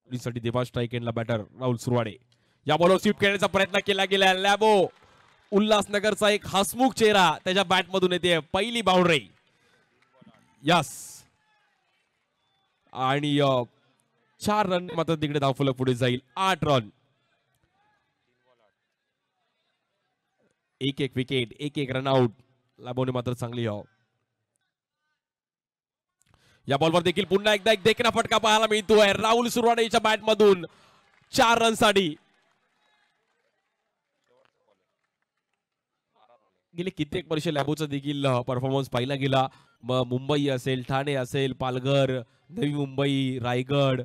साठी देवा स्ट्राइक एंडला बॅटर राहुल सुरवाडे. या बॉलवर स्वीप खेळण्याचा प्रयत्न केला गेला. लॅबो उल्हासनगरचा एक हसमुख चेहरा त्याच्या बॅट मधून येते. पहिली बाउंड्री. यस. आणि 4 रन मात्र तिकडे धावफलक पुढे जाईल. 8 रन. 1-1 विकेट. 1-1 रनआउट. लॅबोने मात्र चांगली या बॉलवर देखील पुन्हा एकदा एक देखणा फटका पाहायला मिळतोय राहुल सुरवाडेच्या बॅट मधून 4 रन साठी. गेले कित्येक वर्ष लॅबोचा देखील परफॉर्मन्स पाहिला गेला. मग मुंबई असेल, ठाणे असेल, पालघर, नवी मुंबई, रायगड,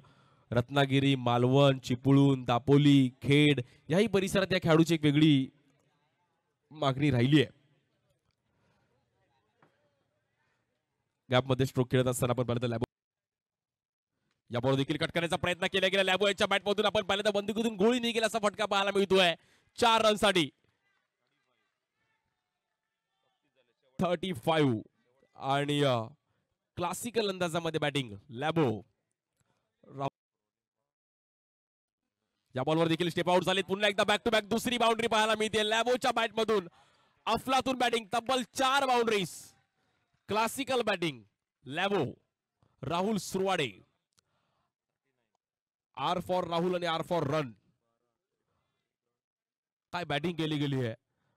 रत्नागिरी, मालवण, चिपळूण, दापोली, खेड याही परिसरात या खेळाडूची एक वेगळी मागणी राहिली आहे. गॅपमध्ये स्ट्रोक खेळत असताना आपण पाहिलं तर लॅबो या बॉल देखील कट करण्याचा प्रयत्न केला गेला. लॅबो यांच्या बॅट मधून आपण पाहिलं तर बंदुकीतून गोळी निघेल असा फटका पाहायला मिळतोय 4 रन साठी. 35 आणि क्लासिकल अंदाजामध्ये बॅटिंग लॅबो. या बॉलवर देखील स्टेप आउट झाले. पुन्हा एकदा बॅक टू बॅक दुसरी बाउंड्री पाहायला मिळते लॅबोच्या बॅट मधून. अफलातून बॅटिंग. तब्बल 4 बाउंड्रीज. क्लासिकल बॅटिंग लॅबो. राहुल सुरवाडे. आर फॉर राहुल आणि आर फॉर रन. काय बॅटिंग केली गेली आहे.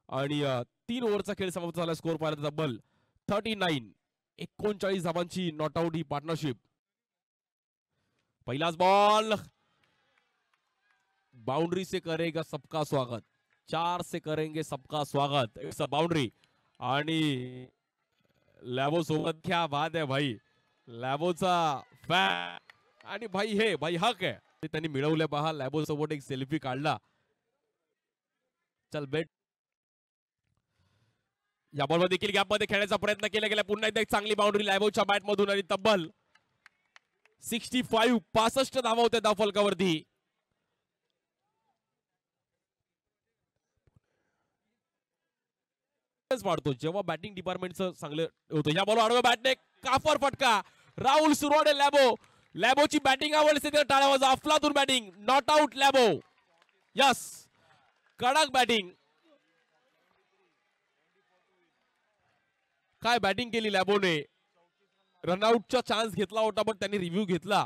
आणि 3 ओव्हरचा खेळ समाप्त झाला. स्कोर पाहिला तब्बल 39. 39 धावांची नॉट आउट ही पार्टनरशिप. पहिलाच बॉल. बाउंड्री से करेगा सबका स्वागत. 4 से करेंगे सबका स्वागत. It's a boundary. आणि लॅबो सोबत क्या बात आहे भाई. लॅबोचा फॅन आणि भाई हे भाई हक आहे ते त्यांनी मिळवले. पहा लॅबो सोबत एक सेल्फी काढला. चल बेट. या बॉलवर देखील गॅपमध्ये खेळण्याचा प्रयत्न केला गेला. पुन्हा एकदा एक चांगली बाउंड्री लॅबोच्या बॅट मधून. आणि तब्बल 65 धावा होत्या धावफलकावरती. वाढतो जेव्हा बॅटिंग डिपार्टमेंटचं चांगलं होतं. या बॉल आडव्या बॅटने काफर फटका. राहुल सुरवाडे लॅबो. लॅबोची बॅटिंग आवडते तर टाळ्या वाजवा. अफलातून बॅटिंग. नॉट आउट लॅबो. यस. कडक बॅटिंग. काय बॅटिंग केली लॅबोने. रनआउटचा चान्स घेतला होता पण त्यांनी रिव्ह्यू घेतला.